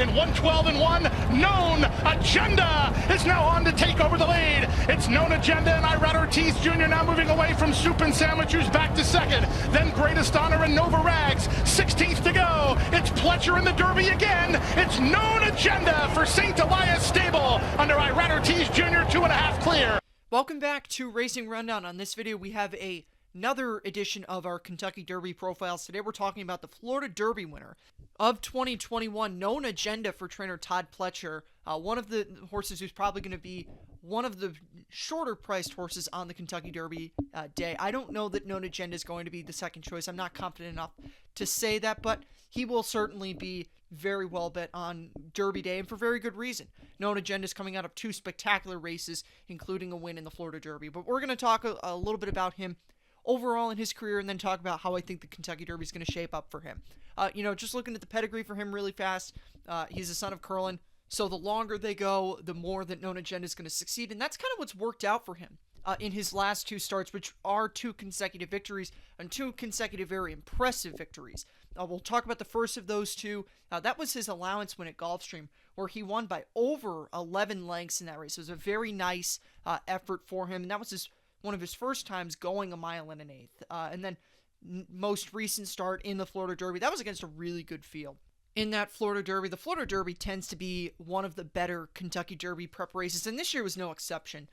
in 112-1. Known Agenda is now on to take over the lead. It's Known Agenda and Irad Ortiz Jr. now moving away from Soup and Sandwich, who's back to second. Then Greatest Honor and Nova Rags, 16th to go. It's Pletcher in the Derby again. It's Known Agenda for St. Elias Stable under Irad Ortiz Jr. 2.5 clear. Welcome back to Racing Rundown. On this video, we have another edition of our Kentucky Derby profiles. Today, we're talking about the Florida Derby winner of 2021, Known Agenda for trainer Todd Pletcher. One of the horses who's probably going to be one of the shorter priced horses on the Kentucky Derby day. I don't know that Known Agenda is going to be the second choice. I'm not confident enough to say that, but he will certainly be very well bet on Derby Day, and for very good reason. Known Agenda is coming out of two spectacular races, including a win in the Florida Derby. But we're going to talk a little bit about him overall in his career, and then talk about how I think the Kentucky Derby is going to shape up for him. Just looking at the pedigree for him really fast, he's a son of Curlin, so the longer they go, the more that Known Agenda is going to succeed, and that's kind of what's worked out for him in his last two starts, which are two consecutive victories, and two consecutive very impressive victories. We'll talk about the first of those two. That was his allowance win at Gulfstream, where he won by over 11 lengths in that race. It was a very nice effort for him, and that was one of his first times going a mile and an eighth. And then most recent start in the Florida Derby, that was against a really good field. In that Florida Derby, the Florida Derby tends to be one of the better Kentucky Derby prep races, and this year was no exception.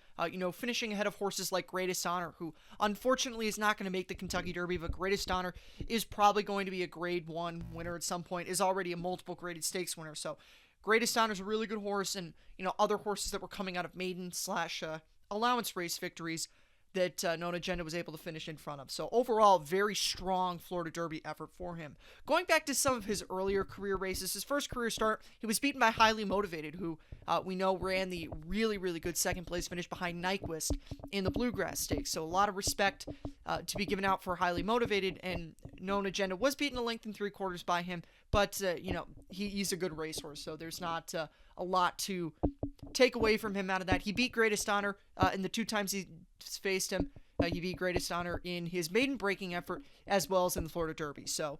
Finishing ahead of horses like Greatest Honor, who unfortunately is not going to make the Kentucky Derby, but Greatest Honor is probably going to be a Grade 1 winner at some point, is already a multiple graded stakes winner. So Greatest Honor is a really good horse, and other horses that were coming out of maiden / allowance race victories that Known Agenda was able to finish in front of. So overall, very strong Florida Derby effort for him. Going back to some of his earlier career races, his first career start, he was beaten by Highly Motivated, who we know ran the really, really good second place finish behind Nyquist in the Bluegrass Stakes. So a lot of respect to be given out for Highly Motivated, and Known Agenda was beaten a length and 3/4 by him, but he's a good racehorse, so there's not a lot to take away from him out of that. He beat Greatest Honor in the two times he faced him. He beat Greatest Honor in his maiden breaking effort as well as in the Florida Derby. So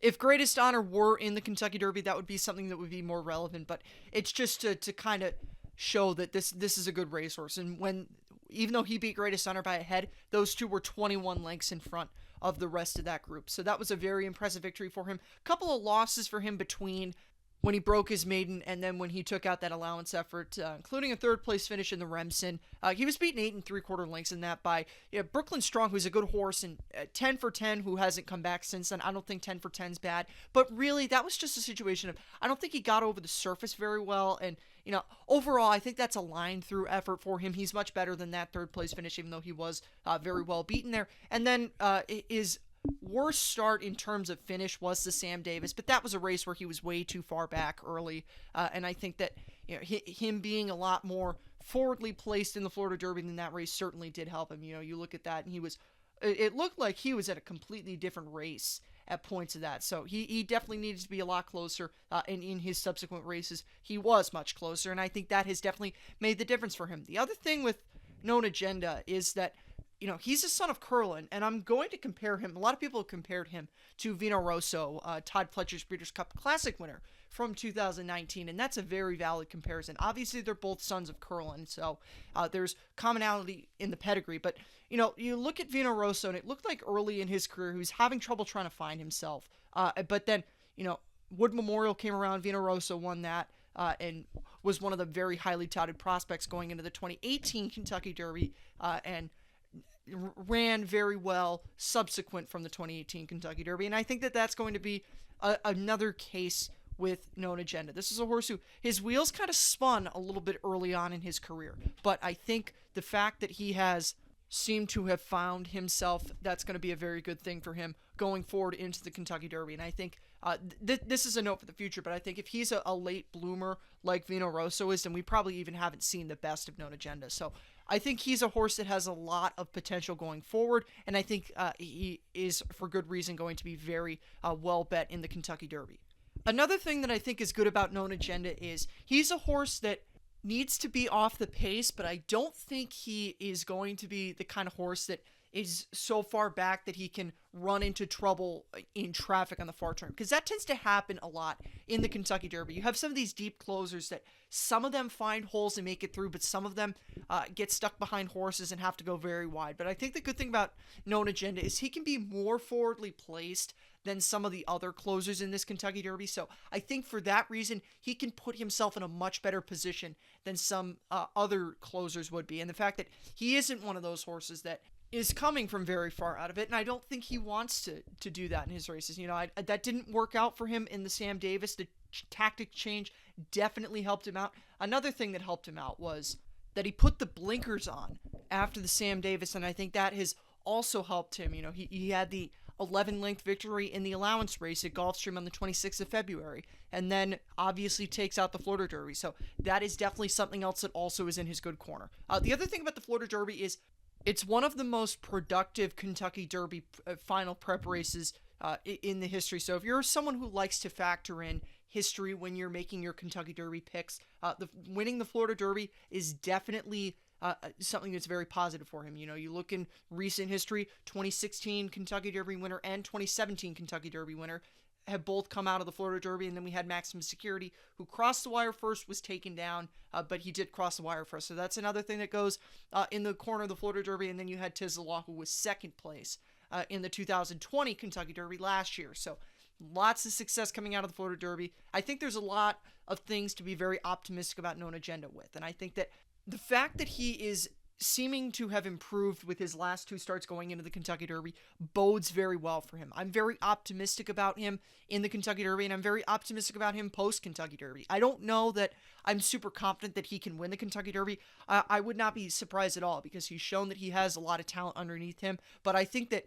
if Greatest Honor were in the Kentucky Derby, that would be something that would be more relevant, but it's just to kind of show that this is a good racehorse. And even though he beat Greatest Honor by a head, those two were 21 lengths in front of the rest of that group. So that was a very impressive victory for him. A couple of losses for him between when he broke his maiden and then when he took out that allowance effort, including a third place finish in the Remsen. He was beaten 8 3/4 lengths in that by Brooklyn Strong, who's a good horse, and 10 for 10, who hasn't come back since then. I don't think 10 for 10's bad, but really that was just a situation of, I don't think he got over the surface very well, and overall, I think that's a line-through effort for him. He's much better than that third-place finish, even though he was very well beaten there. And then his worst start in terms of finish was the Sam Davis, but that was a race where he was way too far back early, and I think that him being a lot more forwardly placed in the Florida Derby than that race certainly did help him. You look at that, and it looked like he was at a completely different race at points of that. So he definitely needed to be a lot closer, and in his subsequent races, he was much closer, and I think that has definitely made the difference for him. The other thing with Known Agenda is that he's a son of Curlin, and I'm going to compare him. A lot of people have compared him to Vino Rosso, Todd Pletcher's Breeders' Cup Classic winner from 2019, and that's a very valid comparison. Obviously, they're both sons of Curlin, so there's commonality in the pedigree, but you look at Vino Rosso, and it looked like early in his career he was having trouble trying to find himself, but then Wood Memorial came around, Vino Rosso won that, and was one of the very highly touted prospects going into the 2018 Kentucky Derby, and ran very well subsequent from the 2018 Kentucky Derby, and I think that that's going to be another case with Known Agenda. This is a horse who his wheels kind of spun a little bit early on in his career, but I think the fact that he has seemed to have found himself, that's going to be a very good thing for him going forward into the Kentucky Derby. And I think this is a note for the future, but I think if he's a late bloomer like Vino Rosso is, then we probably even haven't seen the best of Known Agenda. So I think he's a horse that has a lot of potential going forward, and I think he is, for good reason, going to be very well bet in the Kentucky Derby. Another thing that I think is good about Known Agenda is he's a horse that needs to be off the pace, but I don't think he is going to be the kind of horse that is so far back that he can run into trouble in traffic on the far turn, because that tends to happen a lot in the Kentucky Derby. You have some of these deep closers that some of them find holes and make it through, but some of them get stuck behind horses and have to go very wide. But I think the good thing about Known Agenda is he can be more forwardly placed than some of the other closers in this Kentucky Derby. So I think for that reason, he can put himself in a much better position than some other closers would be. And the fact that he isn't one of those horses that is coming from very far out of it, and I don't think he wants to do that in his races. You know, that didn't work out for him in the Sam Davis. The tactic change definitely helped him out. Another thing that helped him out was that he put the blinkers on after the Sam Davis, and I think that has also helped him. You know, he had the 11-length victory in the allowance race at Gulfstream on the 26th of February, and then obviously takes out the Florida Derby. So that is definitely something else that also is in his good corner. The other thing about the Florida Derby is it's one of the most productive Kentucky Derby final prep races in the history. So if you're someone who likes to factor in history when you're making your Kentucky Derby picks, winning the Florida Derby is definitely something that's very positive for him. You know, you look in recent history, 2016 Kentucky Derby winner and 2017 Kentucky Derby winner have both come out of the Florida Derby, and then we had Maximum Security, who crossed the wire first, was taken down, but he did cross the wire first. So that's another thing that goes in the corner of the Florida Derby, and then you had Tiz the Law, who was second place in the 2020 Kentucky Derby last year. So lots of success coming out of the Florida Derby. I think there's a lot of things to be very optimistic about Known Agenda with, and I think that the fact that he is seeming to have improved with his last two starts going into the Kentucky Derby bodes very well for him. I'm very optimistic about him in the Kentucky Derby, and I'm very optimistic about him post-Kentucky Derby. I don't know that I'm super confident that he can win the Kentucky Derby. I would not be surprised at all, because he's shown that he has a lot of talent underneath him, but I think that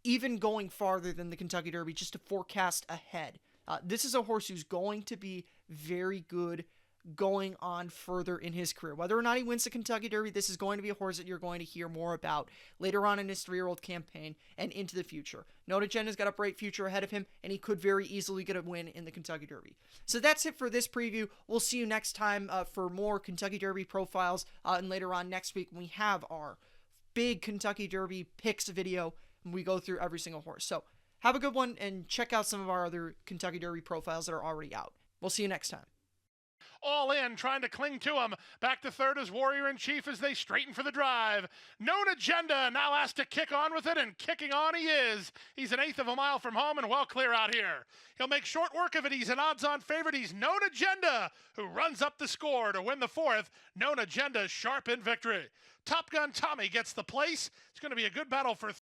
even going farther than the Kentucky Derby, just to forecast ahead, this is a horse who's going to be very good going on further in his career. Whether or not he wins the Kentucky Derby, this is going to be a horse that you're going to hear more about later on in his 3-year-old campaign and into the future. Known Agenda's got a bright future ahead of him, and he could very easily get a win in the Kentucky Derby. So that's it for this preview. We'll see you next time for more Kentucky Derby profiles, and later on next week when we have our big Kentucky Derby picks video, and we go through every single horse. So have a good one, and check out some of our other Kentucky Derby profiles that are already out. We'll see you next time. All in, trying to cling to him. Back to third is Warrior in Chief as they straighten for the drive. Known Agenda now asked to kick on with it, and kicking on he is. He's an eighth of a mile from home and well clear out here. He'll make short work of it. He's an odds-on favorite. He's Known Agenda, who runs up the score to win the fourth. Known Agenda sharp in victory. Top Gun Tommy gets the place. It's going to be a good battle for